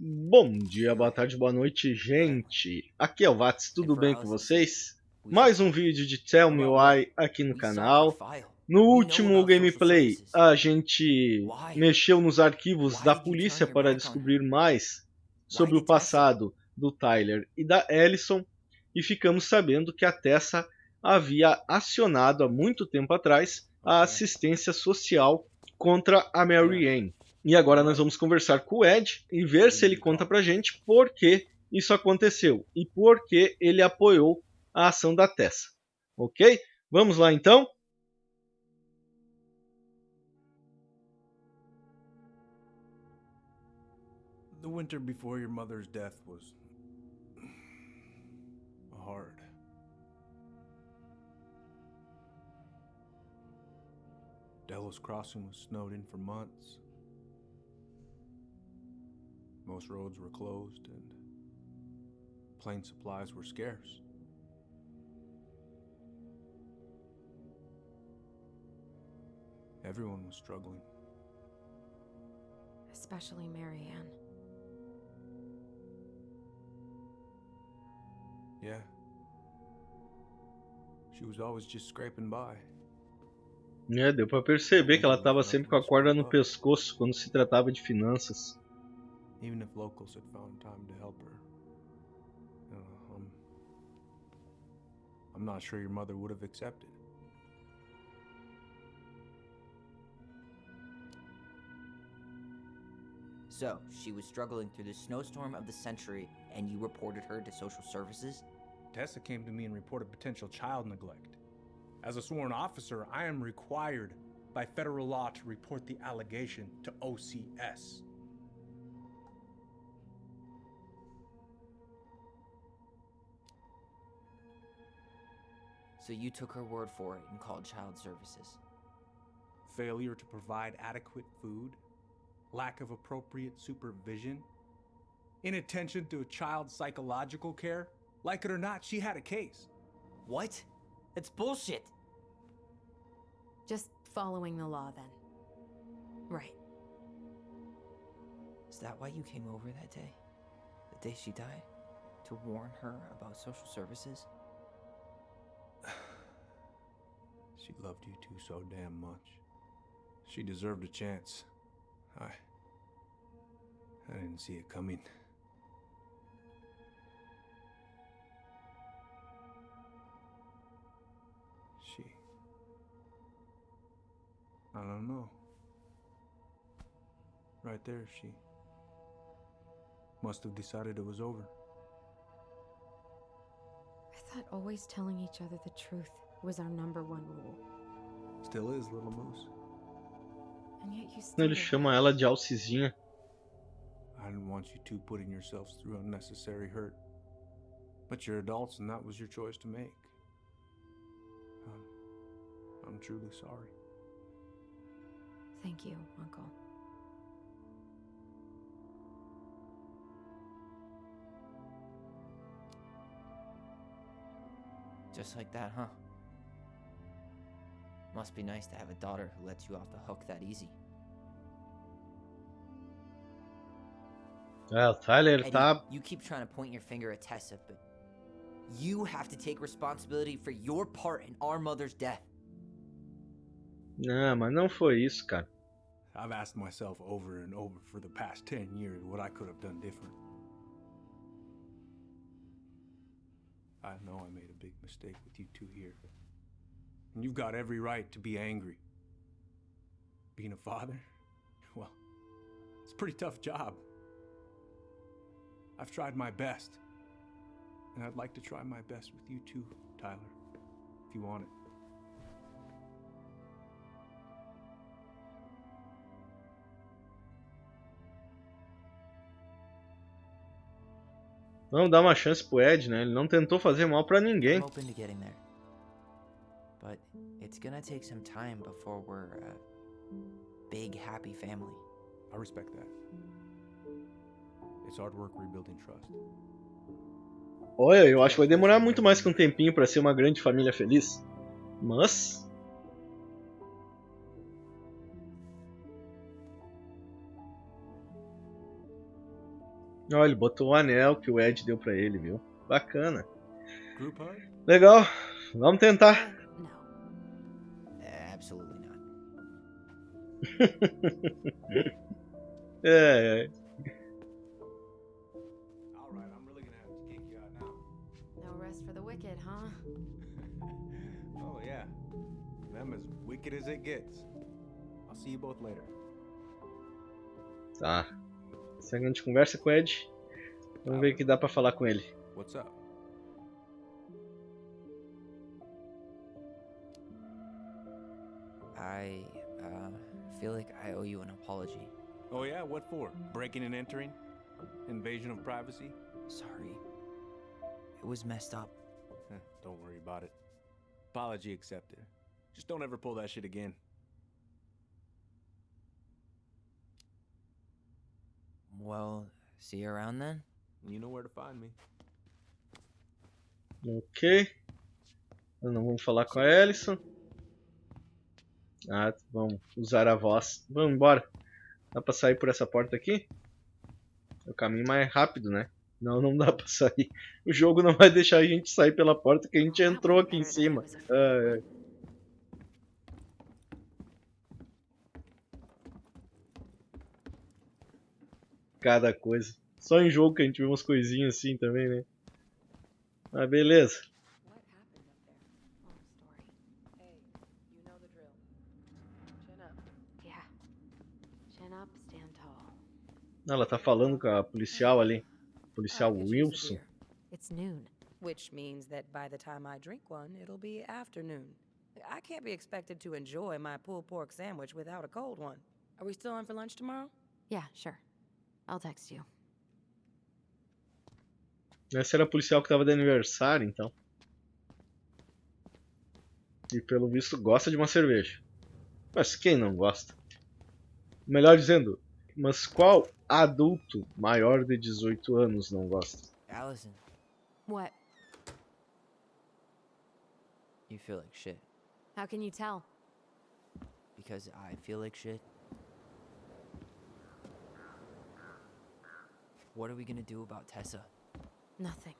Bom dia, boa tarde, boa noite, gente. Aqui é o Vats, tudo bem com vocês? Mais um vídeo de Tell Me Why aqui no canal. No último gameplay, a gente mexeu nos arquivos da polícia para descobrir mais sobre o passado do Tyler e da Alyson e ficamos sabendo que a Tessa havia acionado há muito tempo atrás a assistência social contra a Mary Ann. E agora nós vamos conversar com o Ed e ver se ele conta pra gente por que isso aconteceu e por que ele apoiou a ação da Tessa. Ok? Vamos lá então? The winter before your mother's death was hard. Delos Crossing was snowed in for months. Most roads were closed and plane supplies were scarce. Everyone was struggling. Especially Mary Ann. Yeah. She was always just scraping by. Deu para perceber que ela estava sempre com a corda no pescoço quando se tratava de finanças. Even if locals had found time to help her. I'm not sure your mother would have accepted. So, she was struggling through the snowstorm of the century, and you reported her to social services? Tessa came to me and reported potential child neglect. As a sworn officer, I am required by federal law to report the allegation to OCS. So you took her word for it and called child services? Failure to provide adequate food, lack of appropriate supervision, inattention to a child's psychological care. Like it or not, she had a case. What? That's bullshit! Just following the law then. Right. Is that why you came over that day? The day she died? To warn her about social services? She loved you two so damn much. She deserved a chance. I didn't see it coming. I don't know. Right there, she must have decided it was over. I thought always telling each other the truth was our #1 rule. Still is, little moose. And yet you still Ele chama ela de Alcizinha. I didn't want you two putting yourselves through unnecessary hurt. But you're adults and that was your choice to make. I'm truly sorry. Thank you, Uncle. Just like that, huh? Must be nice to have a daughter who lets you off the hook that easy. O Tyler Eddie, tá... you keep trying to point your finger at Tessa, but you have to take responsibility for your part in our mother's death. Não, mas não foi isso, cara. I've asked myself over and over for the past 10 years what I could have done different. I know I made a big mistake with you two here. And you've got every right to be angry. Being a father? Well, it's a pretty tough job. I've tried my best. And I'd like to try my best with you too, Tyler, if you want it. Vamos dar uma chance pro Ed, né? Ele não tentou fazer mal pra ninguém. I'm open to getting there. But it's gonna take some time before we're a big, happy family. I respect that. It's hard work rebuilding trust. Olha, eu acho que vai demorar muito mais que um tempinho pra ser uma grande família feliz. Mas... Olha, ele botou o anel que o Ed deu pra ele, viu? Bacana. Group hug? Legal. Vamos tentar. No. Absolutely not. É. All right, I'm really gonna have to kick you out now. No rest for the wicked, huh? Oh yeah, them as wicked as it gets. I'll see you both later. Tá. Segue a gente conversa com o Ed. Vamos ver o que dá pra falar com ele. What's up? I feel like I owe you an apology. Oh yeah, what for? Breaking and entering? Invasion of privacy? Sorry. It was messed up. Don't worry about it. Apology accepted. Just don't ever pull that shit again. Well, see you around then? You know where to find me. Ok. Não vamos falar com a Alyson. Ah, vamos usar a voz. Vamos embora. Dá pra sair por essa porta aqui? É o caminho mais rápido, né? Não, não dá pra sair. O jogo não vai deixar a gente sair pela porta que a gente entrou aqui em cima. Ai, ai. Cada coisa. Só em jogo que a gente vê umas coisinhas assim também, né? Mas beleza. What happened up there? Long story. Hey, you know the drill. Chin up. Yeah. Chin up, stand tall. Ela tá falando com a policial ali. Policial I could use a Wilson. beer. It's noon. Which means that by the time I drink one, it'll be afternoon. I can't be expected to enjoy my pulled pork sandwich without a cold one. Are we still on for lunch tomorrow? Yeah, sure. I'll text you. Essa era a policial que tava de aniversário, então. E pelo visto gosta de uma cerveja. Mas quem não gosta? Melhor dizendo, mas qual adulto maior de 18 anos não gosta? Alyson, What? you feel like shit. How can you tell? Because I feel like shit. What are we gonna do about Tessa? Nothing.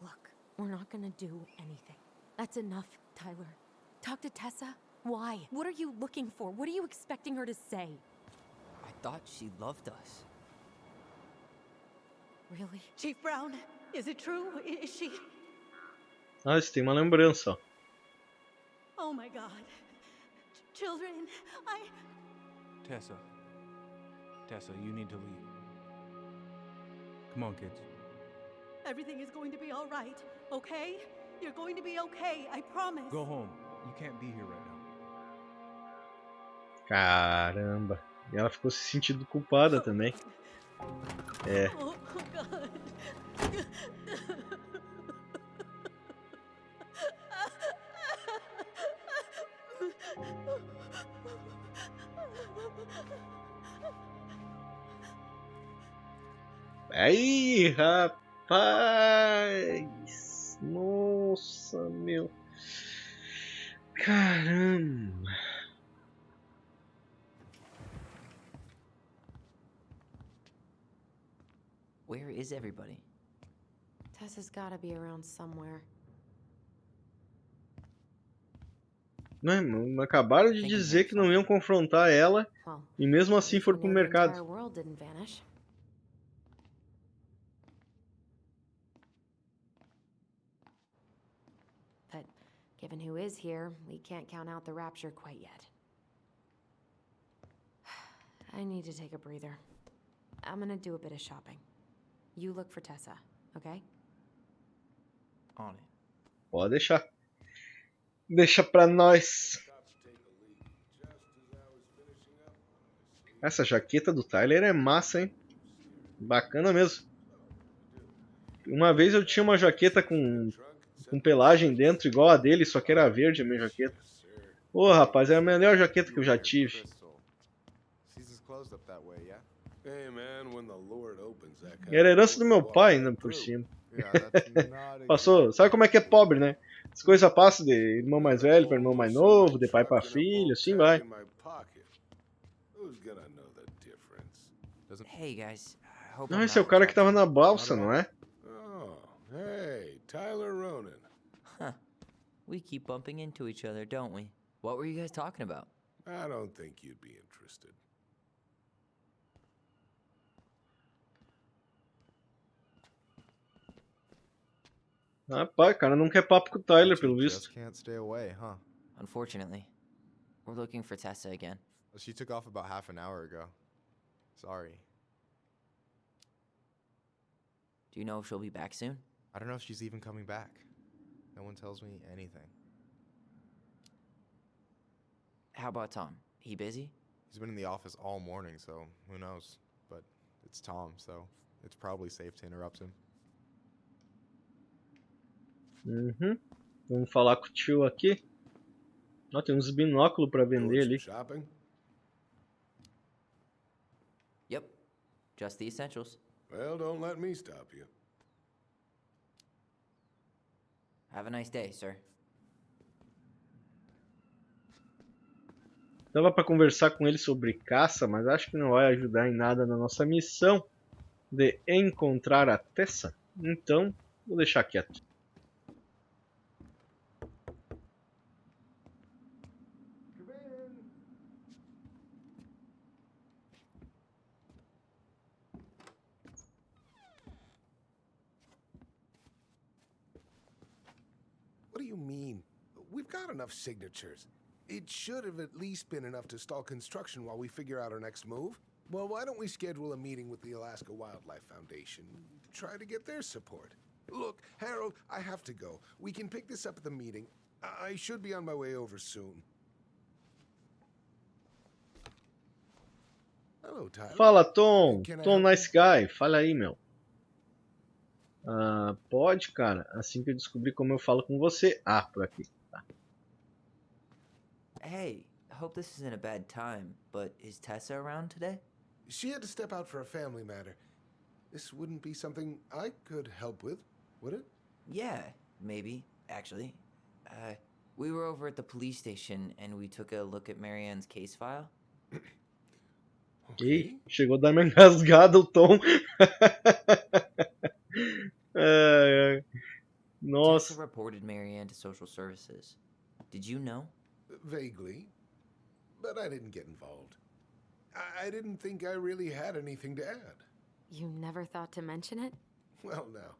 Look, we're not gonna do anything. That's enough, Tyler. Talk to Tessa? Why? What are you looking for? What are you expecting her to say? I thought she loved us. Really? Chief Brown, is it true? Is she? Ah, você tem uma lembrança, ó. Oh my God. Children, Tessa. Tessa, you need to leave. Come on, kids. everything is going to be all right, okay? You're going to be okay, I promise. Go home. You can't be here right now. Caramba. E ela ficou se sentindo culpada também. É. Oh God. Aí, rapaz! Nossa, meu. Caramba! Where is everybody? Tessa's gotta be around somewhere. Não, acabaram de dizer que não iam confrontar ela Well, e mesmo assim we foram pro know the entire mercado. world didn't vanish. But given who is here, we can't count out the rapture quite yet. I need to take a breather. I'm gonna do a bit of shopping. You look for Tessa, okay? On it. Pode deixar. Deixa pra nós. Essa jaqueta do Tyler é massa, hein? Bacana mesmo. Uma vez eu tinha uma jaqueta com pelagem dentro, igual a dele, só que era verde a minha jaqueta. Ô, rapaz, é a melhor jaqueta que eu já tive. Era herança do meu pai, ainda por cima. Passou, sabe como é que é pobre, né? As coisas passam de irmão mais velho para irmão mais novo, de pai para filho, assim vai. Hey guys, hope Ah, I'm esse é o not cara que tava interrupting. na balsa, não é? Oh, hey, Tyler Ronan. Huh. We keep bumping into each other, don't we? What were you guys talking about? I don't think you'd be interested. Rapaz, o cara não quer papo com o Tyler, pelo Just visto. can't stay away, huh? Unfortunately, we're looking for Tessa again. She took off about half an hour ago. Sorry. Do you know if she'll be back soon? I don't know if she's even coming back. No one tells me anything. How about Tom? He busy? He's been in the office all morning, so who knows? But it's Tom, so it's probably safe to interrupt him. Uhum. Vamos falar com o tio aqui. Ó, tem uns binóculos pra vender Doing some ali. shopping? Yep. Just the essentials. Well, don't let me stop you. Have a nice day, sir. Dava pra conversar com ele sobre caça, mas acho que não vai ajudar em nada na nossa missão de encontrar a Tessa. Então, vou deixar quieto. What do you mean? We've got enough signatures. It should have at least been enough to stall construction while we figure out our next move. Well, why don't we schedule a meeting with the Alaska Wildlife Foundation? Try to get their support. Look, Harold, I have to go. We can pick this up at the meeting. I should be on my way over soon. Hello, Tyler. Fala, Tom. Can I Tom, help nice guy. Fala aí, meu. Ah, pode, cara. Assim que eu descobrir como eu falo com você. Ah, por aqui. Tá. Hey, I hope this isn't a bad time, but is Tessa around today? She had to step out for a family matter. This wouldn't be something I could help with, would it? Yeah, maybe, actually. We were over at the police station and we took a look at Marianne's case file. Ih, chegou a dar uma engasgada o Tom. Ai, ai. Tessa Nossa. reported Marianne to social services. Did you know? Vaguely. But I didn't get involved. I didn't think I really had anything to add. You never thought to mention it? Well, now,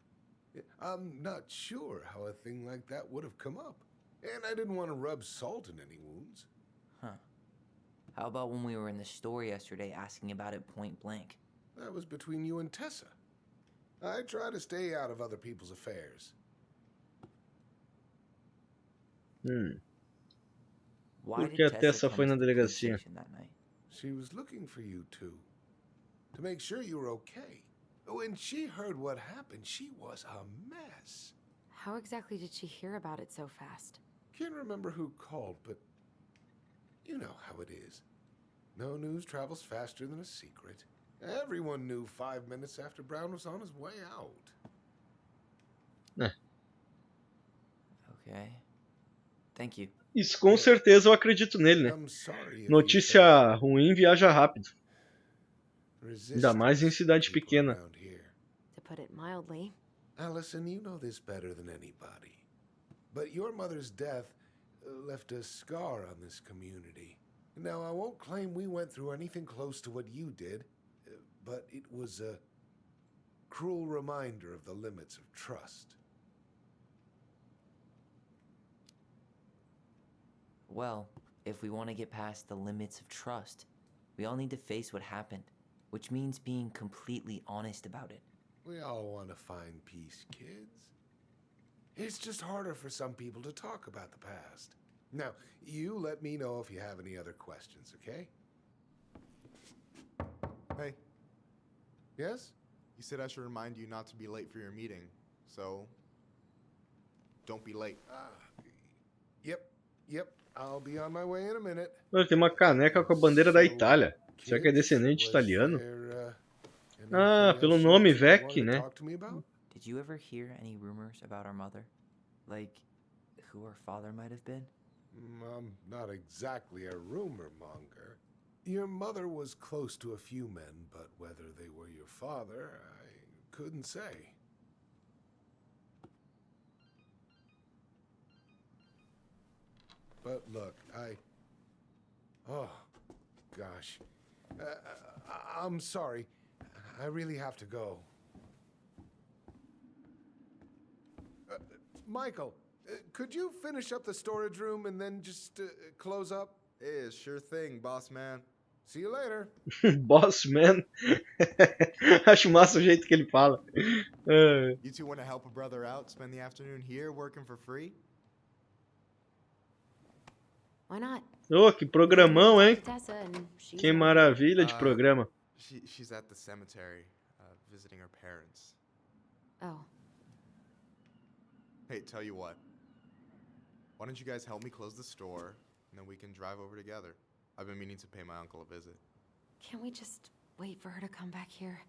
I'm not sure how a thing like that would have come up. And I didn't want to rub salt in any wounds. Huh. How about when we were in the store yesterday asking about it point blank? That was between you and Tessa. I try to stay out of other people's affairs. Why Por que did a Tessa Tessa come foi to na the police delegacia? station that night? She was looking for you two. To make sure you were okay. When she heard what happened, she was a mess. How exactly did she hear about it so fast? Can't remember who called, but you know how it is. No news travels faster than a secret. Everyone knew 5 minutes after Brown was on his way out. Okay. Thank you. Isso com certeza eu acredito nele, né? I'm sorry if you Notícia ruim viaja rápido. felt Ainda mais em resistance cidade people pequena. around here. To put it mildly. Alyson, you know this better than anybody. But your mother's death left a scar on this community. Now, I won't claim we went through anything close to what you did, but it was a cruel reminder of the limits of trust. Well, if we want to get past the limits of trust, we all need to face what happened, which means being completely honest about it. We all want to find peace, kids. It's just harder for some people to talk about the past. Now, you let me know if you have any other questions, okay? Hey, Yes? you said I should remind you not to be late for your meeting, so don't be late. Yep. I'll be on my way in a minute. Olha, tem uma caneca com a bandeira da Itália. Será que é descendente italiano? Ah, pelo nome, Vec, né? Did you ever hear any rumors about our mother? Like, who our father might have been? I'm not exactly a rumor monger. Your mother was close to a few men, but whether they were your father, I couldn't say. But look, oh, gosh. I'm sorry. I really have to go. Michael, could you finish up the storage room and then just close up? Yeah, sure thing, boss man. See you later. Boss man. Acho massa o jeito que ele fala. É. You two want to help a brother out, spend the afternoon here working for free? Why not? Oh, que programão, hein? Tessa, and she's Que not- maravilha de programa. She's at the cemetery, visiting her parents. Oh, Hey, tell you what. Why don't you guys help me close the store, and then we can drive over together? I've been meaning to pay my uncle a visit. can't we just wait for her to come back here?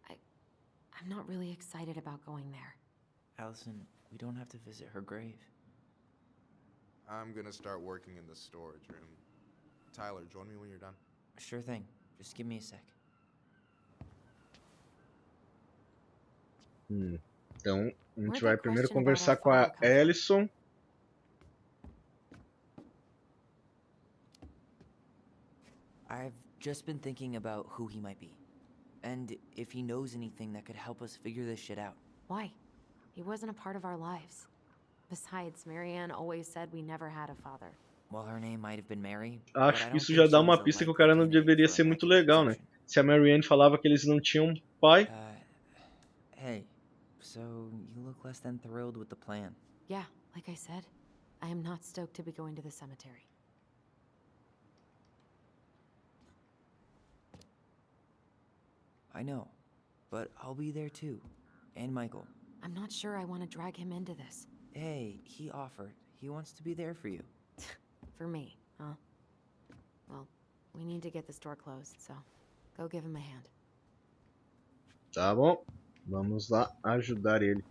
I'm not really excited about going there. Alyson, we don't have to visit her grave. I'm gonna start working in the storage room. Tyler, join me when you're done. Sure thing. Just give me a sec. Então, a gente Where'd vai that primeiro question about conversar our com a father come from? Alyson. I've just been thinking about who he might be. And if he knows anything that could help us figure this shit out. Why? He wasn't a part of our lives. Besides, Marianne always said we never had a father. Well, her name might have been Mary, but I Acho que don't isso think já she dá was uma a pista que o likely cara não candidate deveria for ser muito immaculate legal, né? conception. Se a Marianne falava que eles não tinham pai. Hey, so you look less than thrilled with the plan. Yeah, like I said, I am not stoked to be going to the cemetery. I know, but I'll be there too. And Michael. I'm not sure I want to drag him into this. Hey, he offered. He wants to be there for you. For me, huh? Well, we need to get the store closed, so go give him a hand. Tá bom, vamos lá ajudar ele.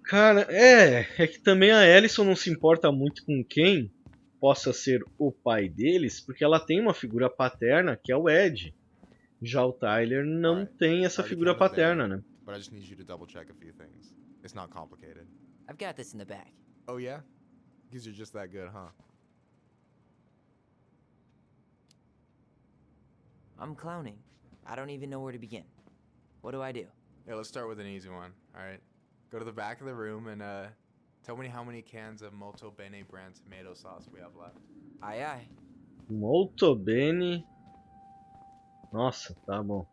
Cara, é que também a Alyson não se importa muito com quem possa ser o pai deles, porque ela tem uma figura paterna, que é o Ed. Já o Tyler não Alright, tem essa already figura counted there, paterna, né? But I just need you to double check a few things. It's not complicated. I've got this in the bag. Oh yeah? Because you're just that good, huh? I'm clowning. I don't even know where to begin. What do I do? Yeah, let's start with an easy one, alright? Go to the back of the room and tell me how many cans of Molto Bene brand tomato sauce we have left. Aye, aye. Molto bene. Nossa, tá bom.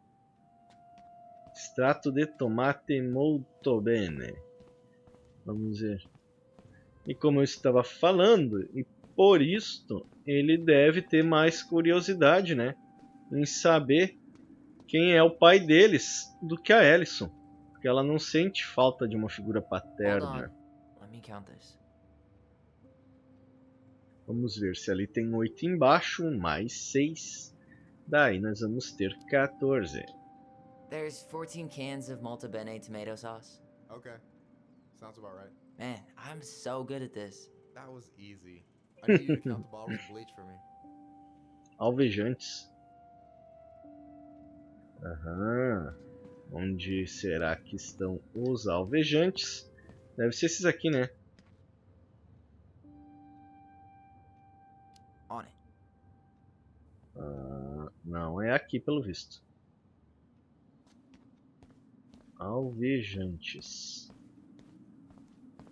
Extrato de tomate molto bene. Vamos ver. E como eu estava falando, e por isto ele deve ter mais curiosidade, né? Em saber quem é o pai deles do que a Alyson. Porque ela não sente falta de uma figura Hold on. paterna. Let me count this. Vamos ver se ali tem 8 embaixo, mais 6. Daí nós vamos ter 14. There's 14 cans of Malta Bene tomato sauce. Okay. Sounds about right. Man, I'm so good at this. That was easy. I need you to count the bottles of bleach for me. Alvejantes. Aham. Onde será que estão os alvejantes? Deve ser esses aqui, né? On it. Não, é aqui pelo visto. Alvejantes.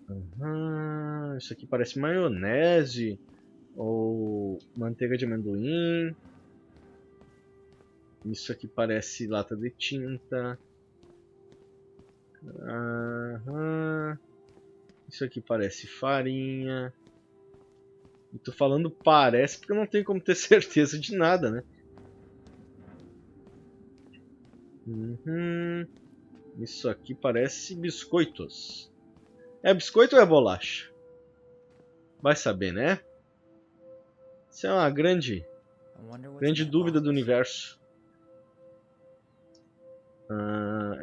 Aham. Isso aqui parece maionese ou manteiga de amendoim. Isso aqui parece lata de tinta. Aham. Isso aqui parece farinha. Eu tô falando parece porque eu não tenho como ter certeza de nada, né? Isso aqui parece biscoitos. É biscoito ou é bolacha? Vai saber, né? Isso é uma grande I wonder what's grande in that dúvida box. do universo.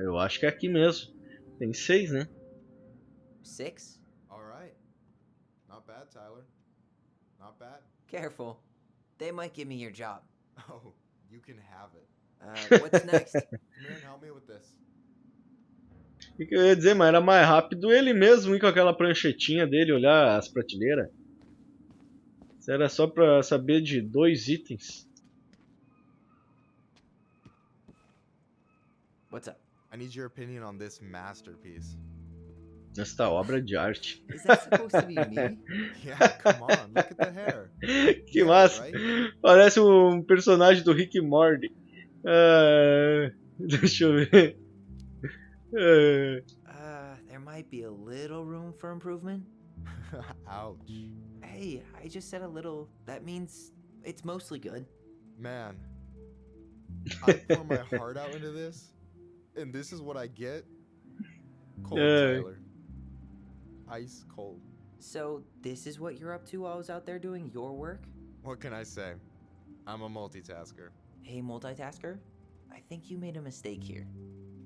Eu acho que é aqui mesmo. Tem 6, né? 6? Alright. Not bad, Tyler. Not bad. Careful. They might give me your job. Oh, you can have it. What's next? Come here and help me with this. O que eu ia dizer, mas era mais rápido ele mesmo ir com aquela pranchetinha dele, olhar as prateleiras. Isso era só pra saber de 2 itens. What's up? I need your opinion on this masterpiece. Esta obra de arte. Is that supposed to be me? Yeah, come on, look at the hair. Que Yeah, massa! right? Parece um personagem do Rick e Morty. Deixa eu ver. There might be a little room for improvement. Ouch. Hey, I just said a little. That means it's mostly good. Man, I pour my heart out into this, and this is what I get? Cold, Tyler. Ice cold. So, this is what you're up to while I was out there doing your work? What can I say? I'm a multitasker. Hey, multitasker. I think you made a mistake here.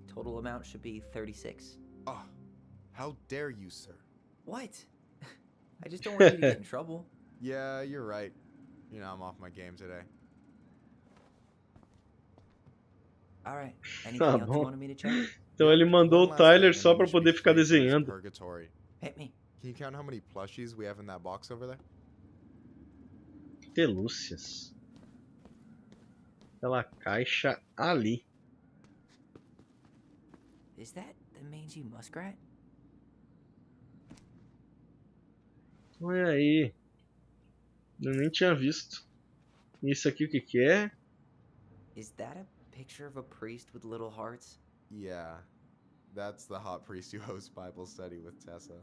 Total amount should be 36. Oh, how dare you, sir? What? I just don't want you to get in trouble. Yeah, you're right. You know, I'm off my game today. Alright, anything else you wanted me to check? Então ele mandou o Tyler só pra poder ficar desenhando. Purgatory. Hit me. Can you count how many plushies we have in that box over there? Pelúcias. Aquela caixa ali. Is that the mangy muskrat? Olha aí. Eu nem tinha visto. Isso aqui o que que é? Is that a picture of a priest with little hearts? Yeah, that's the hot priest who hosts Bible study with Tessa.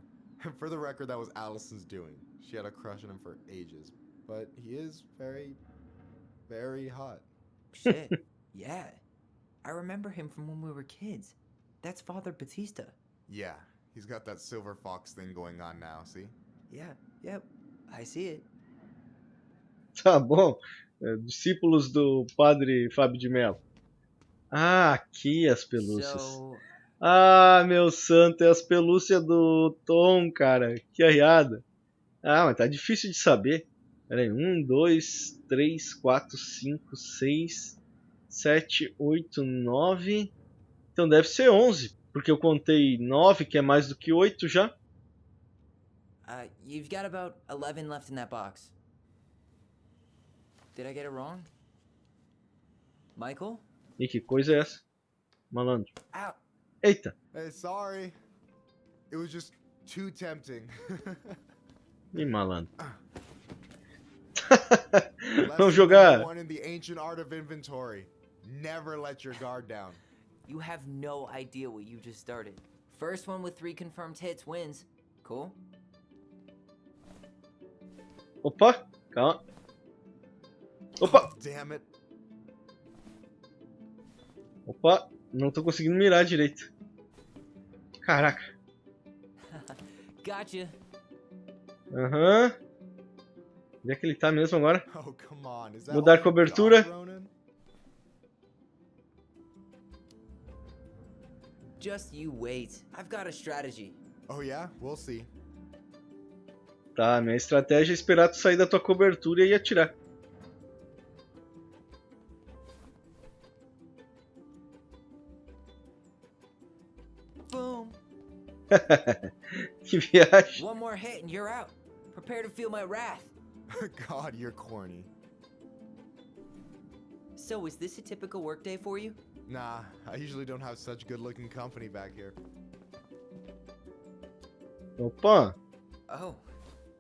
For the record, that was Alyson's doing. She had a crush on him for ages. But he is very, very hot. Shit, yeah. I remember him from when we were kids. That's Father Batista. Yeah, he's got that silver fox thing going on now, see? Yeah, yep, I see it. Tá bom. Discípulos do Padre Fábio de Mello. Ah, aqui as pelúcias. So, Ah, meu santo, é as pelúcias do Tom, cara. Que arriada. Ah, mas tá difícil de saber. Pera aí, 1, 2, 3, 4, 5, 6, 7, 8, 9. Então deve ser 11, porque eu contei 9, que é mais do que 8 já. you've got about 11 left in that box. Did I get it wrong? Michael? E que coisa é essa? Malandro. Ow! Eita. Hey, sorry. It was just too tempting. Ih, malandro. Lesson Vamos jogar. number 1 in the ancient art of inventory. Never let your guard down. You have no idea what you just started. First one with 3 confirmed hits wins. Cool? Opa, calma. Opa, Oh, damn it. opa. Não tô conseguindo mirar direito. Caraca. Gotcha. Aham. Onde é que ele tá mesmo agora? Oh, come on. Is that Mudar all you cobertura. got, Ronan? Just you wait. I've got a strategy. Oh, yeah? We'll see. Tá, minha estratégia é esperar tu sair da tua cobertura e atirar. Boom. Que viagem. One more hit and you're out. Prepare to feel my wrath. God, you're corny. So, is this a typical workday for you? Nah, I usually don't have such good-looking company back here. Opa. Oh,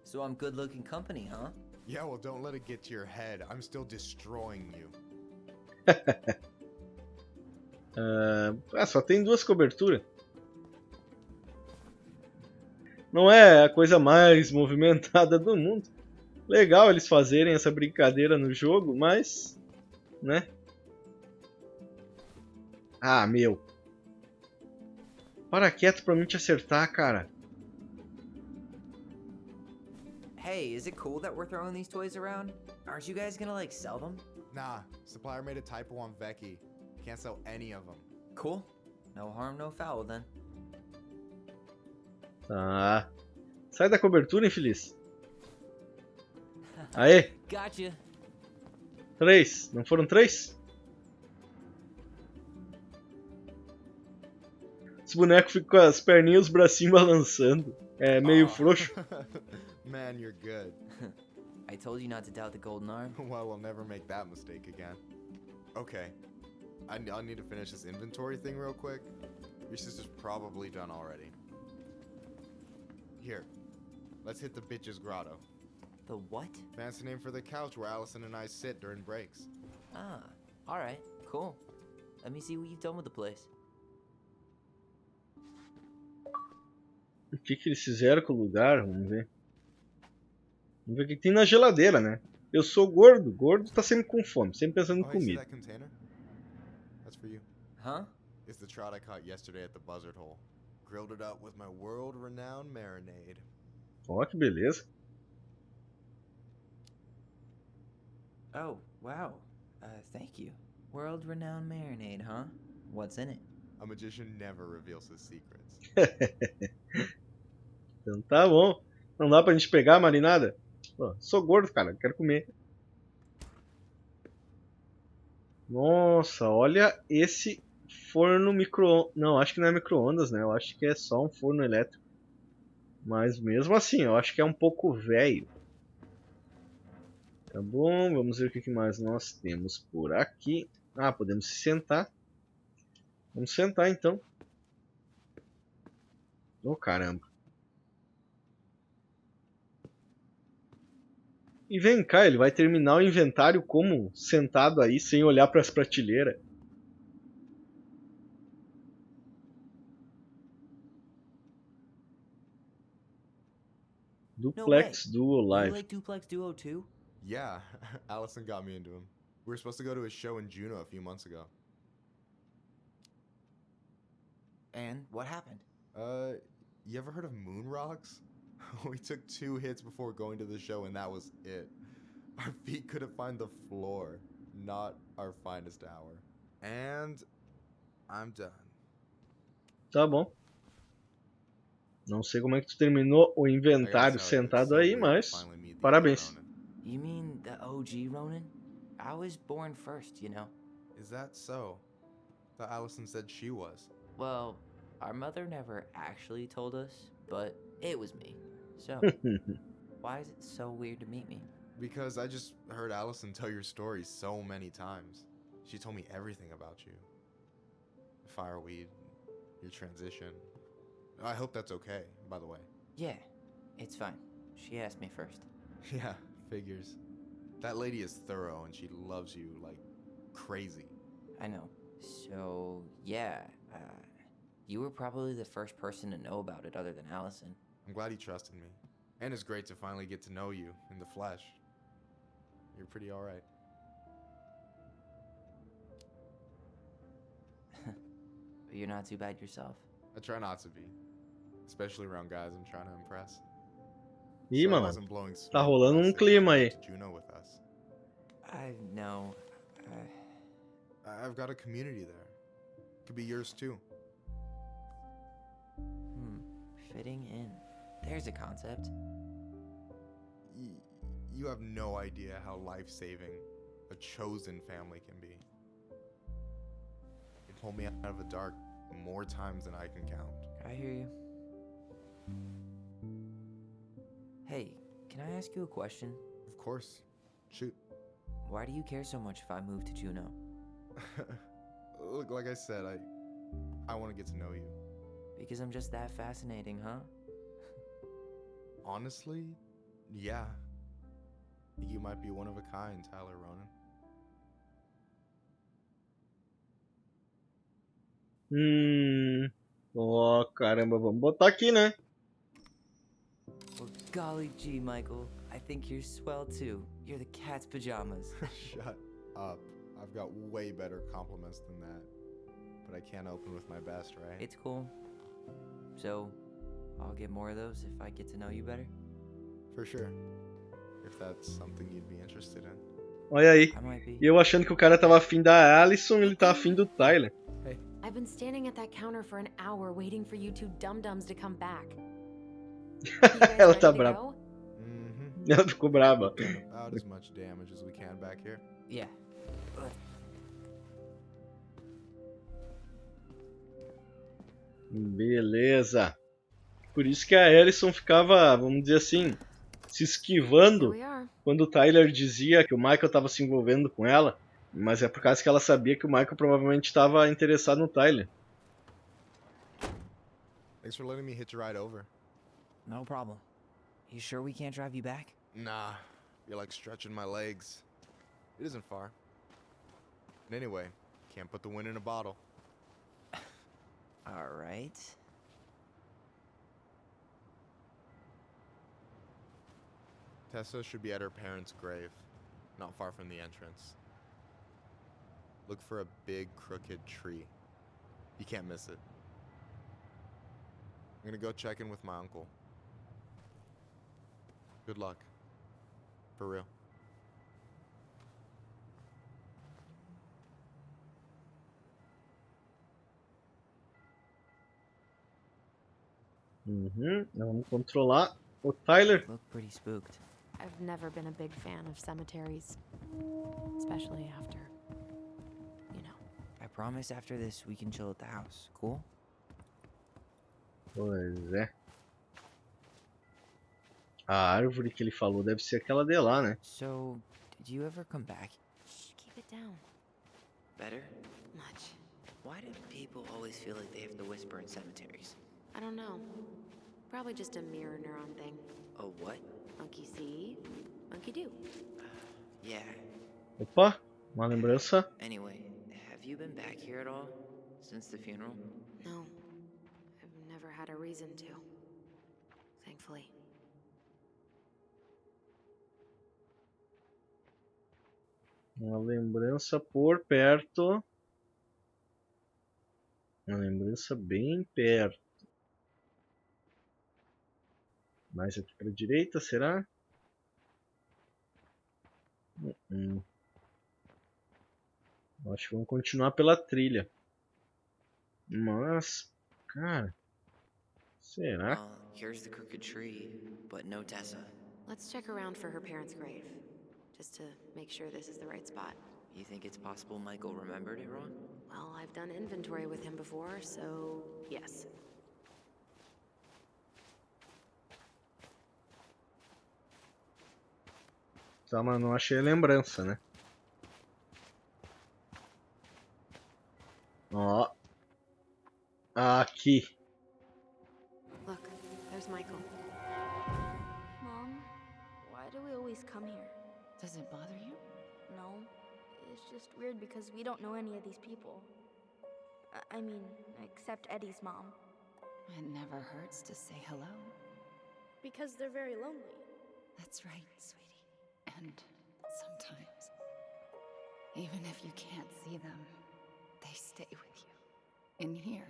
so I'm good looking company, huh? Yeah, well, don't let it get to your head. I'm still destroying you. Só tem 2 coberturas. Não é a coisa mais movimentada do mundo. Legal eles fazerem essa brincadeira no jogo, mas... né? Ah, meu. Para quieto pra mim te acertar, cara. Hey, is it cool that we're throwing these toys around? Aren't you guys gonna like sell them? Nah, supplier made a typo on Vecchi. Can't sell any of them. Cool. No harm, no foul then. Tá. Sai da cobertura, infeliz. Aê. Gotcha. 3. Não foram 3? Esse boneco fica com as perninhas e os bracinhos balançando. É meio frouxo. Man, you're good. I told you not to doubt the golden arm. Well, we'll never make that mistake again. Okay. I'll need to finish this inventory thing real quick. Your sister's probably done already. Here. Let's hit the bitch's grotto. The what? Fancy name for the couch where Alyson and I sit during breaks. Ah, alright, cool. Let me see what you've done with the place. O que eles fizeram com o lugar? Vamos ver. Vamos ver o que tem na geladeira, né? Eu sou gordo. Gordo tá sempre com fome, sempre pensando em Oh, hey, see comida. that container? That's for you. Huh? It's the trout I caught yesterday at the buzzard hole. Grilled it up with my world-renowned marinade. Ó, que beleza. Oh, wow. Thank you. World-renowned marinade, huh? What's in it? A magician never reveals his secrets. Então tá bom. Não dá pra gente pegar a marinada? Pô, sou gordo, cara. Quero comer. Nossa, olha esse forno micro... Não, acho que não é micro-ondas, né? Eu acho que é só um forno elétrico. Mas mesmo assim, eu acho que é um pouco velho. Tá bom, vamos ver o que mais nós temos por aqui. Ah, podemos se sentar. Vamos sentar então. Oh, caramba. E vem cá, ele vai terminar o inventário como? Sentado aí, sem olhar para as prateleiras. Duplex Duo You Live. like Duplex Duo too? Yeah, Alyson got me into him. We were supposed to go to a show in Juneau a few months ago. And what happened? You ever heard of moon rocks? We took 2 hits before going to the show and that was it. Our feet couldn't find the floor. Not our finest hour. And I'm done. Tá bom. Não sei como é que tu terminou o inventário sentado aí, mas parabéns. You mean the OG Ronan? I was born first, you know. Is that so? Thought Alyson said she was. Well, our mother never actually told us, but it was me. So, why is it so weird to meet me? Because I just heard Alyson tell your story so many times. She told me everything about you. Fireweed, your transition. I hope that's okay, by the way. Yeah, it's fine. She asked me first. Yeah, figures. That lady is thorough and she loves you like crazy. I know. So, yeah, you were probably the first person to know about it other than Alyson. I'm glad he trusted me. And it's great to finally get to know you in the flesh. You're pretty alright. But you're not too bad yourself. I try not to be. Especially around guys I'm trying to impress. Ih, So I mano, wasn't blowing tá smoke rolando when I um said clima you aí. came to Juneau with us. I know. I've got a community there. Could be yours too. Fitting in. There's a concept. You have no idea how life-saving a chosen family can be. It pulled me out of the dark more times than I can count. I hear you. Hey, can I ask you a question? Of course. Shoot. Why do you care so much if I move to Juneau? Look, like I said, I want to get to know you. Because I'm just that fascinating, huh? Honestly, yeah. You might be one of a kind, Tyler Ronan. Ó, caramba, vamos botar aqui, né? Well, golly gee, Michael. I think you're swell too. You're the cat's pajamas. Shut up. I've got way better compliments than that. But I can't open with my best, right? It's cool. So, I'll get more of those if I get to know you better? For sure. If that's something you'd be interested in. Olha aí. I might be. E eu achando que o cara tava afim da Alyson, ele tá afim do Tyler. I've been standing at that counter for an hour waiting for you two dum-dums to come back. You guys Ela ready tá to brava. go? Mm-hmm. Ela ficou brava. We've done about as much damage as we can back here. Yeah. Beleza. Por isso que a Alyson ficava, vamos dizer assim, se Here esquivando we are. quando o Tyler dizia que o Michael estava se envolvendo com ela, mas é por causa que ela sabia que o Michael provavelmente estava interessado no Tyler. Thanks for letting me hitch a ride over. No problem. You sure we can't drive you back? Nah, you're like stretching my legs. It isn't far. And anyway, can't put the wind in a bottle. All right. Tessa should be at her parents' grave, not far from the entrance. Look for a big crooked tree. You can't miss it. I'm gonna go check in with my uncle. Good luck. For real. Vamos controlar o Tyler. Look pretty spooked. I've never been a big fan of cemeteries, especially after, you know. I promise after this we can chill at the house. Cool? Pois é. A árvore que ele falou deve ser aquela de lá, né? So, did you ever come back? Shh, keep it down. Better? Much. Why do people always feel like they have to whisper in cemeteries? I don't know. Probably just a mirror neuron thing. A what? Monkey see, monkey do. Yeah. Opa, uma lembrança. Anyway, have you been back here at all? Since the funeral? No, I've never had a reason to. Thankfully. Uma lembrança por perto. Uma lembrança bem perto. Mais aqui para a direita, será? Acho que vamos continuar pela trilha. Mas, cara, será? Well, here's the crooked tree, but no Tessa. Let's check around for her parents' grave, just to make sure this is the right spot. You think it's possible Michael remembered it wrong? Well, I've done inventory with him before, so yes. Tá, mas não achei a lembrança, né? Ó. Aqui. Look, there's Michael. Mom, why do we always come here? Does it bother you? No, it's just weird because we don't know any of these people. I mean, except Eddie's mom. It never hurts to say hello. Because they're very lonely. That's right, sweetie. And sometimes, even if you can't see them, they stay with you. In here.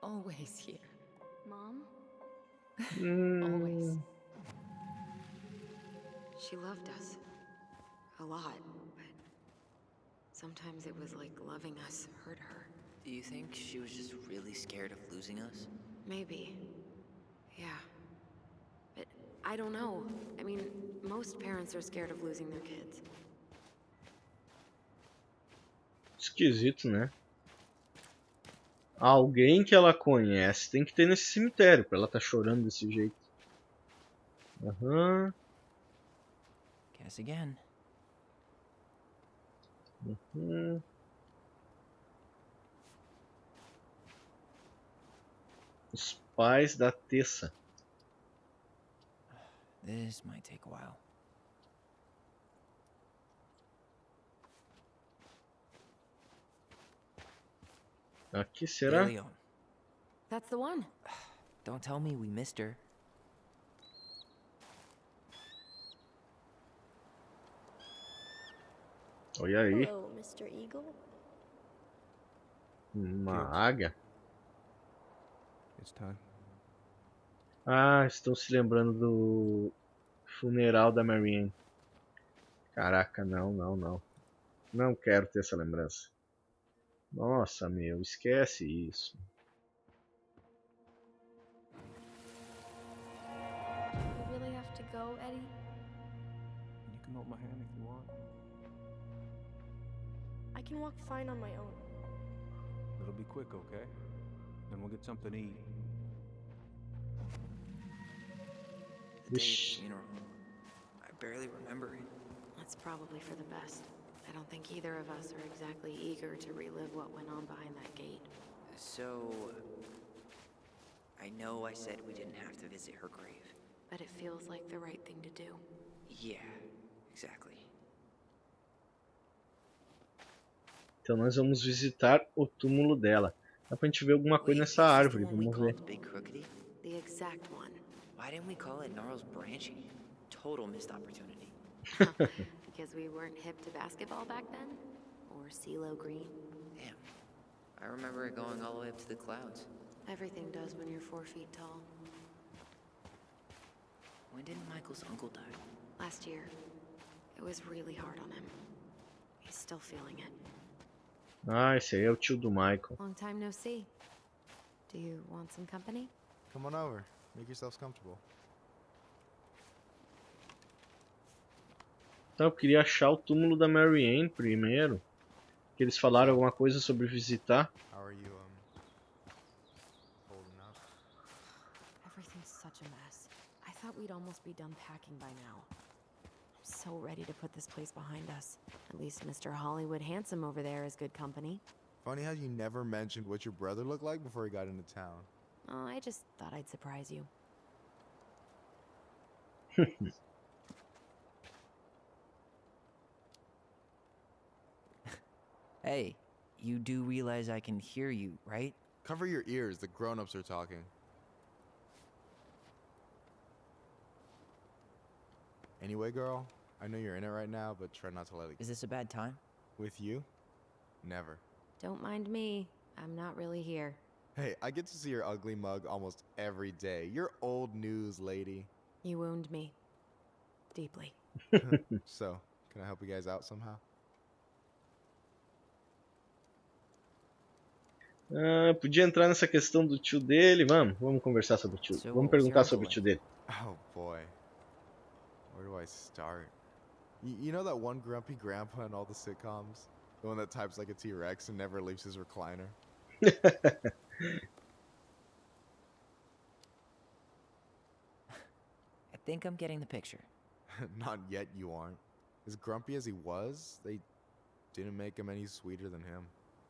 Always here. Mom? Always. She loved us. A lot, but sometimes it was like loving us hurt her. Do you think she was just really scared of losing us? Maybe. Yeah. But I don't know. I mean, most parents are scared of losing their kids. Esquisito, né? Alguém que ela conhece tem que ter nesse cemitério pra ela tá chorando desse jeito. Aham. Guess again. Os pais da Tessa. This might take a while. Aqui será? Leon. That's the one. Don't tell me we missed her. Olha aí. Hello, Mr. Eagle. Uma águia. It's time. Ah, estão se lembrando do funeral da Marianne. Caraca, não, não, não. Não quero ter essa lembrança. Nossa, meu, esquece isso. We really have to go, Eddie? You can hold my hand if you want. I can walk fine on my own. It'll be quick, okay? Then we'll get something to eat. The day of the Vixe. funeral. I barely remember it. That's probably for the best. I don't think either of us are exactly eager to relive what went on behind that gate. So, I know I said we didn't have to visit her grave. But it feels like the right thing to do. Yeah, exactly. Então nós vamos visitar o túmulo dela. Dá pra gente ver alguma coisa Wait, is nessa this the árvore, one we vamos called ver. the Big Crookedy? The exact one. Why didn't we call it Gnarls Branchy? Total missed opportunity. Because we weren't hip to basketball back then? Or CeeLo Green? Damn. I remember it going all the way up to the clouds. Everything does when you're 4 feet tall. When did Michael's uncle die? Last year. It was really hard on him. He's still feeling it. Ah, esse aí é o tio do Michael. Long time no see. Do you want some company? Come on over. Make yourselves comfortable. Então eu queria achar o túmulo da Mary Ann primeiro. Que eles falaram alguma coisa sobre visitar. How are you, holding up? Everything's such a mess. I thought we'd almost be done packing by now. I'm so ready to put this place behind us. At least Mr. Hollywood Handsome over there is good company. Funny how you never mentioned what your brother looked like before he got into town. Oh, I just thought I'd surprise you. Hey, you do realize I can hear you, right? Cover your ears, the grown-ups are talking. Anyway, girl, I know you're in it right now, but try not to let it Is this a bad time? with you. Never. Don't mind me. I'm not really here. Hey, I get to see your ugly mug almost every day. You're old news, lady. You wound me. Deeply. So, can I help you guys out somehow? Ah, podia entrar nessa questão do tio dele. Vamos conversar sobre o tio. So Vamos what was your perguntar uncle sobre o like? tio dele. Oh boy. Where do I start? You know that one grumpy grandpa in all the sitcoms? The one that types like a T-Rex and never leaves his recliner? I think I'm getting the picture. Not yet, you aren't. As grumpy as he was, they didn't make him any sweeter than him.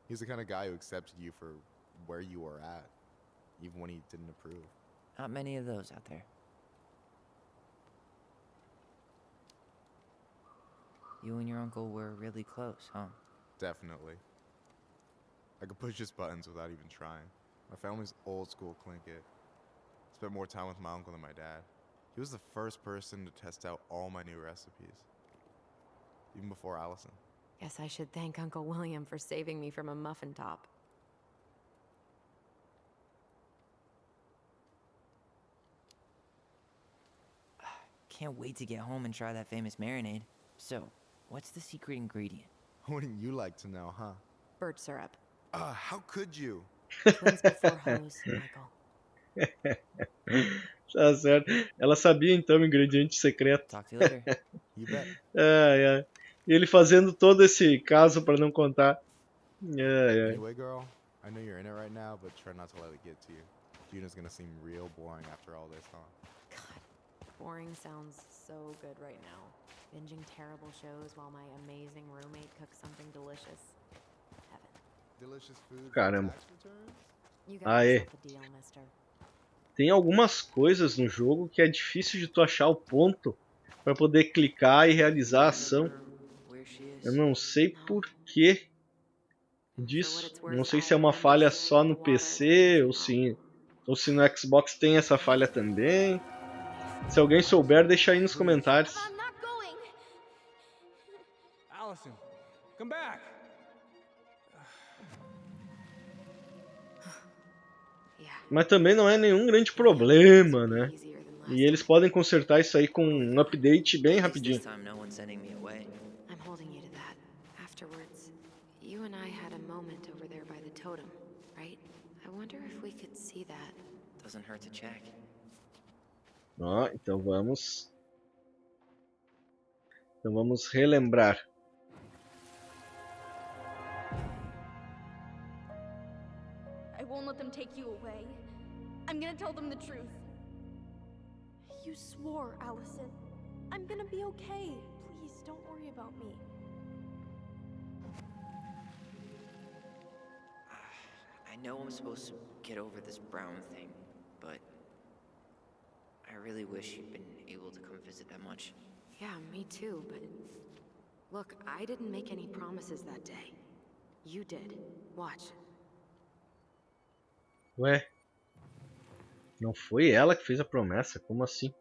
He's the kind of guy who accepted you for where you were at, even when he didn't approve. Not many of those out there. You and your uncle were really close, huh? Definitely. I could push his buttons without even trying. My family's old school clinkit. Spent more time with my uncle than my dad. He was the first person to test out all my new recipes. Even before Alyson. Guess I should thank Uncle William for saving me from a muffin top. Can't wait to get home and try that famous marinade. So, what's the secret ingredient? Wouldn't you like to know, huh? Birch syrup. How could you? Twins before hoes, Michael. Tá certo. Ela sabia então o ingrediente secreto. Talk to you later. You bet. É. E ele fazendo todo esse caso para não contar. É. Anyway, girl, I know you're in it right now, but try not to let it get to you. Juna's gonna seem real boring after all this, huh? God, boring sounds so good right now. Binging terrible shows while my amazing roommate cooks something delicious. Heaven. Delicious food. Caramba. Tax returns? You got Aê. yourself a deal, mister. Tem algumas coisas no jogo que é difícil de tu achar o ponto para poder clicar e realizar a ação. Where she is? Eu não sei por que disso. Não sei se é uma falha só no PC ou se no Xbox tem essa falha também. Se alguém souber, deixa aí nos comentários. I'm not going. Alyson, come back! Yeah. Mas também não é nenhum grande problema, né? Easier than last E eles podem consertar isso aí com um update bem At least rapidinho. this time no one's sending me away. I'm holding you to that. Afterwards, you and I had a moment over there by the totem, right? I wonder if we could see that. Doesn't hurt to check. Ó, então vamos relembrar. I won't let them take you away. I'm gonna tell them the truth. You swore, Alyson. I'm gonna be okay. Please, don't worry about me. I know I'm supposed to get over this Brown thing, but I really wish you'd been able to come visit that much. Yeah, me too, but look, I didn't make any promises that day. You did. Watch. Ué? Não foi ela que fez a promessa? Como assim?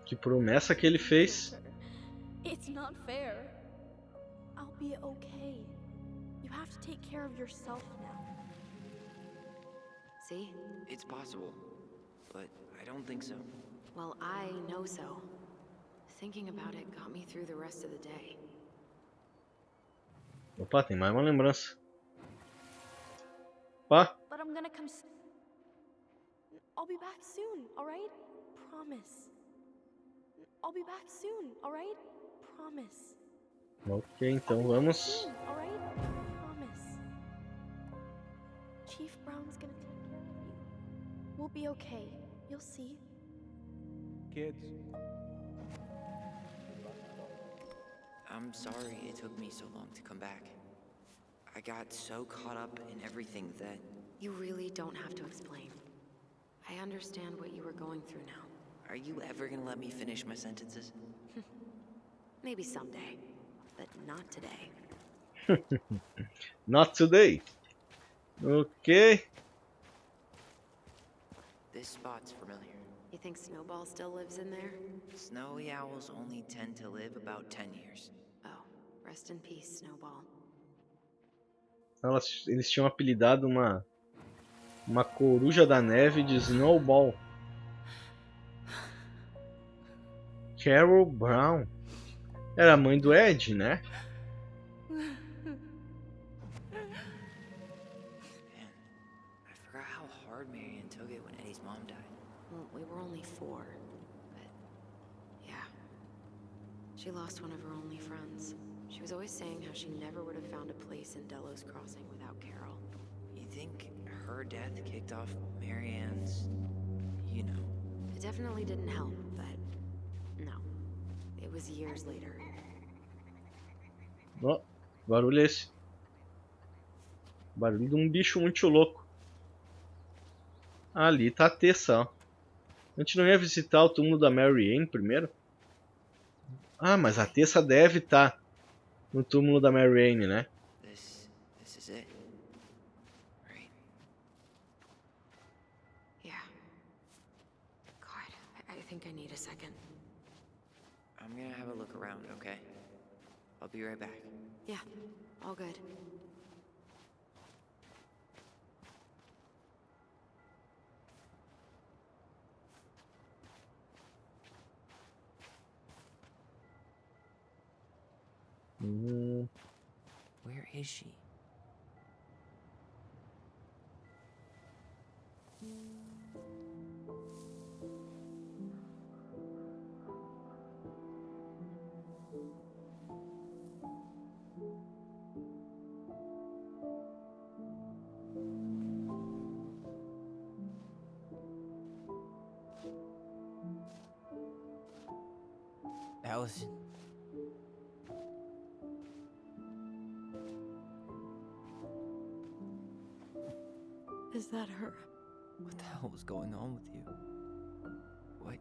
Que promessa que ele fez? It's not fair. I'll be okay. You have to take care of yourself now. See? It's possible, but I don't think so. Well, I know so. Thinking about it got me through the rest of the day. Opa, tem mais uma lembrança. Opa! But I'm gonna come I'll be back soon, alright? Promise. I'll be back soon, alright? Promise. Ok, então vamos. Soon, alright? Promise. Chief Brown's gonna take care of you. We'll be okay. You'll see. Kids. I'm sorry it took me so long to come back. I got so caught up in everything that... You really don't have to explain. I understand what you were going through now. Are you ever gonna let me finish my sentences? Maybe someday, but not today. Not today. Ok. This spot's familiar. You think Snowball still lives in there? Snowy owls only tend to live about 10 years. Oh, rest in peace, Snowball. Eles tinham apelidado uma coruja da neve de Snowball. Carol Brown. Era a mãe do Ed, né? Man, I forgot how hard Marianne took it when Eddie's mom died. Well, we were only 4, but yeah. She lost one of her only friends. She was always saying how she never would have found a place in Delos Crossing without Carol. You think her death kicked off Marianne's, you know? It definitely didn't help, but no. It was years later. Ó, barulho é esse. Barulho de um bicho muito louco. Ali tá a Tessa, ó. A gente não ia visitar o túmulo da Mary Ann primeiro? Ah, mas a Tessa deve estar no túmulo da Mary Ann, né? This is it, right? Yeah. God, I think I need a second. I'm gonna have a look around, okay? I'll be right back. Yeah, all good. Where is she? Alyson. Is that her? What the hell was going on with you? What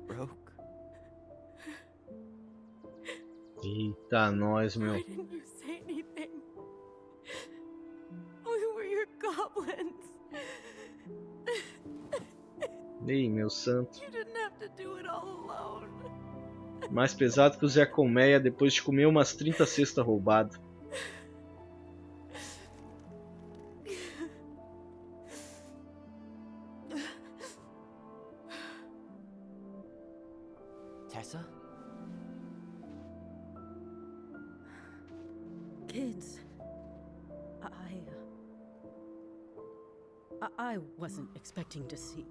broke? Eita, nós, meu. Why didn't you say anything? We were your goblins. Ei, meu santo. You didn't have to do it all alone. Mais pesado que o Zé Colmeia depois de comer umas 30 cestas roubadas. Tessa? Kids, I wasn't expecting to see.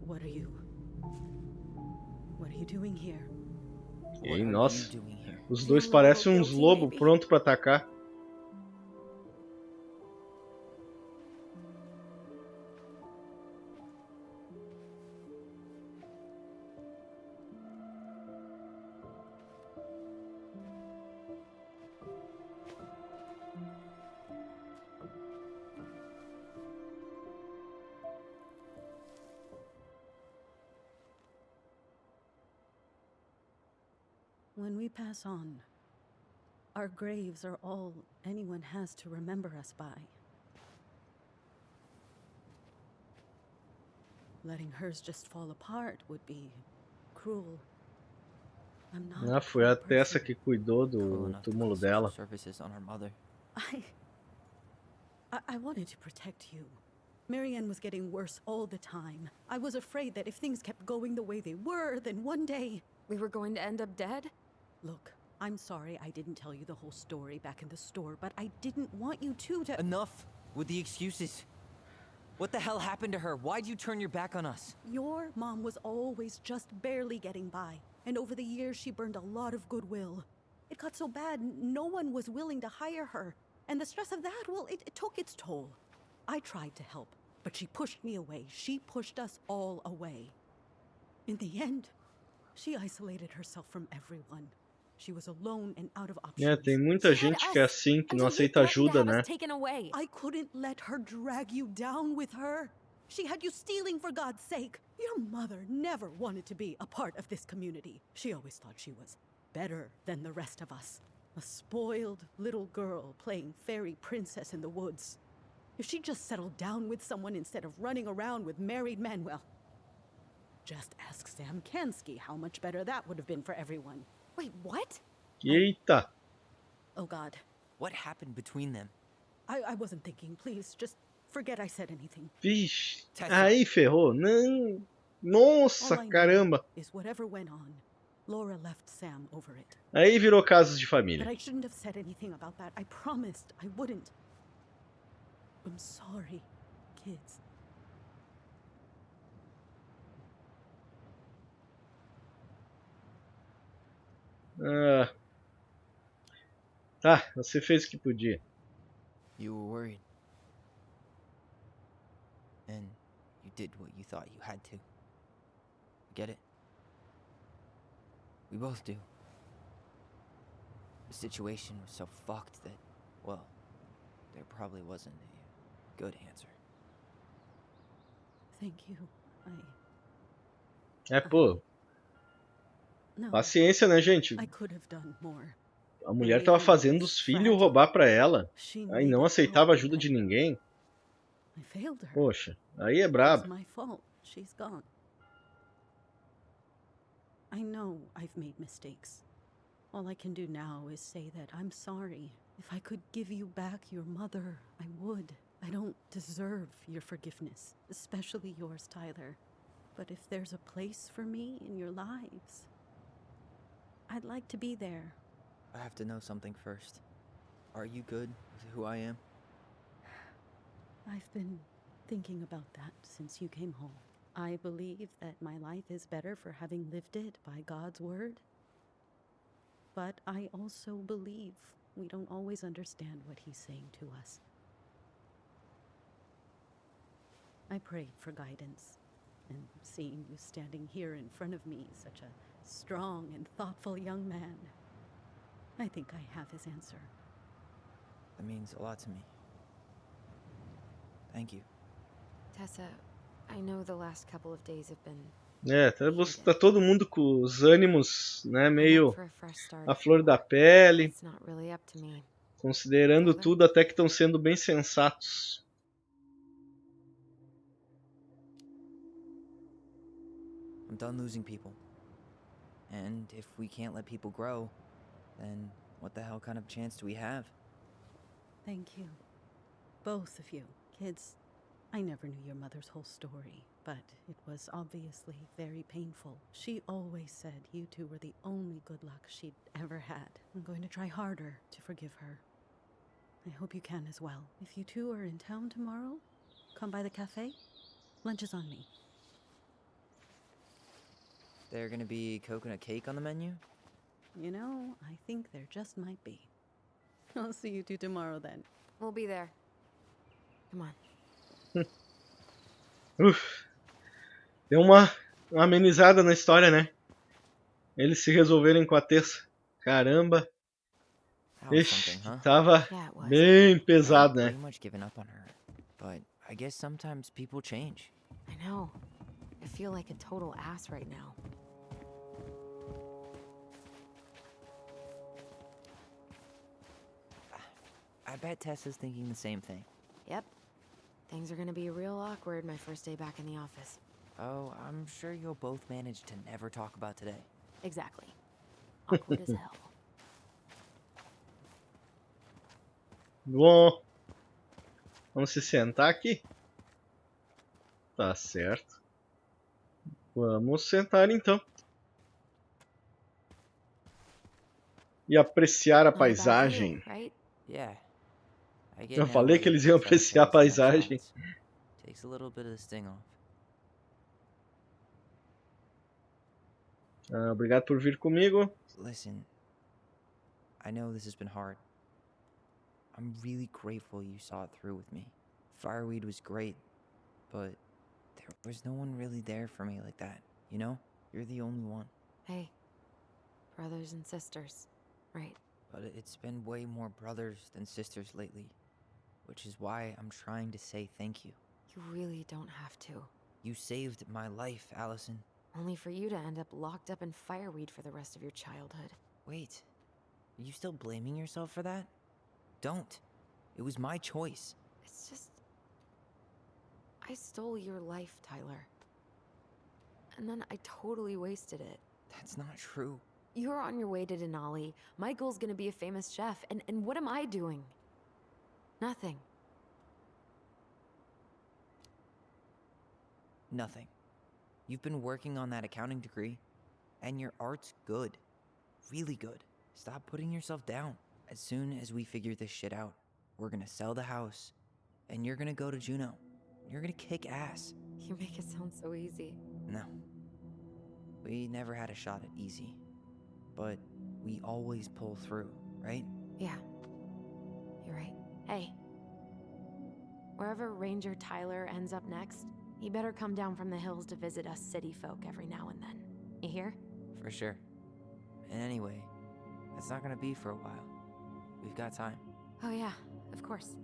What are you doing here? E What aí, are you nossa, doing here? os dois parecem uns lobos prontos pra atacar. When we pass on, our graves are all anyone has to remember us by. Letting hers just fall apart would be cruel. I'm not Ah, a foi a cruel Tessa person. que cuidou Cruel do enough to túmulo call social dela. services on her mother. I wanted to protect you. Marianne was getting worse all the time. I was afraid that if things kept going the way they were, then one day... We were going to end up dead? Look, I'm sorry I didn't tell you the whole story back in the store, but I didn't want you to... Enough with the excuses. What the hell happened to her? Why'd you turn your back on us? Your mom was always just barely getting by, and over the years she burned a lot of goodwill. It got so bad, no one was willing to hire her. And the stress of that, well, it took its toll. I tried to help, but she pushed me away. She pushed us all away. In the end, she isolated herself from everyone. She was alone and out of options. É, tem muita gente que é assim, que não aceita ajuda, né? Taken away. I couldn't let her drag you down with her. She had you stealing for God's sake. Your mother never wanted to be a part of this community. She always thought she was better than the rest of us. A spoiled little girl playing fairy princess in the woods. If she just settled down with someone instead of running around with married men, well, just ask Sam Kansky how much better that would have been for everyone. Wait, what? Eita! Oh God. What happened between them? I wasn't thinking. Please, just forget I said anything. Vixe, Tessa. aí ferrou. Não. Nossa, All I know caramba. is whatever went on, Laura left Sam over it. Aí virou casos de But família. I shouldn't have said anything about that. I promised I wouldn't. I'm sorry, kids. Ah. Tá, você fez o que podia. You were worried. And you did what you thought you had to. Get it? We both do. The situation was so fucked that, well, there probably wasn't a good answer. Thank you. É, pô, No, paciência, né, gente? I could have done more. A mulher tava fazendo os filhos roubar pra ela. She Aí não needed aceitava help, ajuda and de ninguém. I failed her. Poxa, aí é It was brabo. my fault. She's gone. I know I've made mistakes. All I can do now is say that I'm sorry. If I could give you back your mother, I would. I don't deserve your forgiveness, especially yours, Tyler. But if there's a place for me in your lives, I'd like to be there. I have to know something first. Are you good with who I am? I've been thinking about that since you came home. I believe that my life is better for having lived it by God's word. But I also believe we don't always understand what he's saying to us. I prayed for guidance, and seeing you standing here in front of me, such a strong and thoughtful young man, I think I have his answer. That means a lot to me. Thank you. Tessa, I know the last couple of days have been... É, tá todo mundo com os ânimos, né, I went meio for a fresh start. à flor da pele, It's not really up to me. considerando Brother? tudo até que estão sendo bem sensatos. I'm done losing people. And if we can't let people grow, then what the hell kind of chance do we have? Thank you. Both of you. Kids, I never knew your mother's whole story, but it was obviously very painful. She always said you two were the only good luck she'd ever had. I'm going to try harder to forgive her. I hope you can as well. If you two are in town tomorrow, come by the cafe. Lunch is on me. There gonna be coconut cake on the menu? You know, I think there just might be. I'll see you two tomorrow then. We'll be there. Come on. Deu uma amenizada na história, né? Eles se resolverem com a Tessa. Caramba. Ixi, tava bem pesado, né? Pretty much given up on her, but I guess sometimes people change. I know. I feel like a total ass right now. I bet Tessa's thinking the same thing. Yep. Things are gonna be real awkward my first day back in the office. Oh, I'm sure you'll both manage to never talk about today. Exactly. Awkward as hell. Bom, vamos se sentar aqui. Tá certo. Vamos sentar então. E apreciar a paisagem. Yeah. Eu falei que eles iam apreciar a paisagem. Takes a little bit of the sting off. Obrigado por vir comigo. Listen, I know this has been hard. I'm really grateful you saw it through with me. Fireweed was great, but there was no one really there for me like that, you know? You're the only one. Hey, brothers and sisters, right? But it's been way more brothers than sisters lately, which is why I'm trying to say thank you. You really don't have to. You saved my life, Alyson. Only for you to end up locked up in fireweed for the rest of your childhood. Wait, are you still blaming yourself for that? Don't. It was my choice. It's just... I stole your life, Tyler. And then I totally wasted it. That's not true. You're on your way to Denali. Michael's gonna be a famous chef. And what am I doing? Nothing. Nothing. You've been working on that accounting degree, and your art's good. Really good. Stop putting yourself down. As soon as we figure this shit out, we're gonna sell the house, and you're gonna go to Juneau. You're gonna kick ass. You make it sound so easy. No. We never had a shot at easy. But we always pull through, right? Yeah. You're right. Hey. Wherever Ranger Tyler ends up next, he better come down from the hills to visit us city folk every now and then. You hear? For sure. And anyway, that's not gonna be for a while. We've got time. Oh yeah, of course.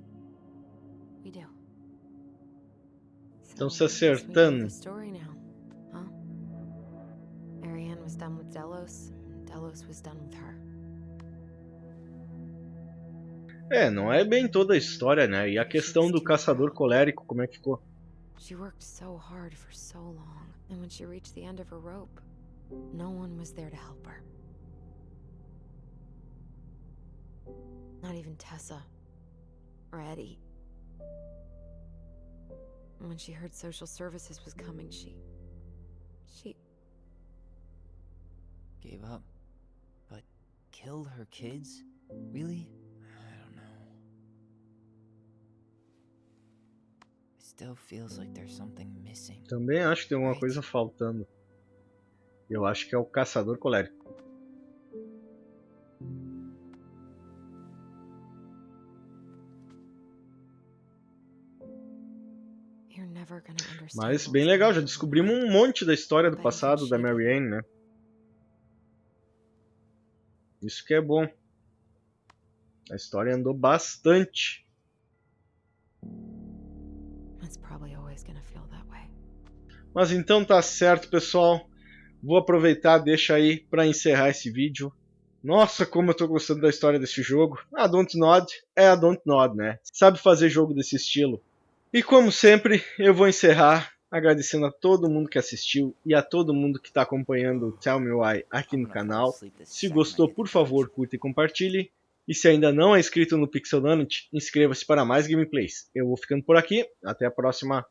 We do. Estão se acertando. The story now, huh? Marianne was done with Delos, and Delos was done with her. Não é bem toda a história, né? E a questão do caçador colérico, como é que ficou? She worked so hard for so long, and when she reached the end of her rope, no one was there to help her. Not even Tessa or Eddie. And when she heard social services was coming, she gave up. But killed her kids? Really? I don't know. It still feels like there's something missing. Também acho que tem alguma coisa faltando. Eu acho que é o caçador colérico. Mas bem legal, já descobrimos um monte da história do passado da Marianne, né? Isso que é bom. A história andou bastante. Mas então tá certo, pessoal. Vou aproveitar, deixa aí pra encerrar esse vídeo. Nossa, como eu tô gostando da história desse jogo. A DONTNOD é a DONTNOD, né? Sabe fazer jogo desse estilo. E como sempre, eu vou encerrar agradecendo a todo mundo que assistiu e a todo mundo que está acompanhando o Tell Me Why aqui no canal. Se gostou, por favor, curta e compartilhe. E se ainda não é inscrito no Pixel Donut, inscreva-se para mais gameplays. Eu vou ficando por aqui, até a próxima.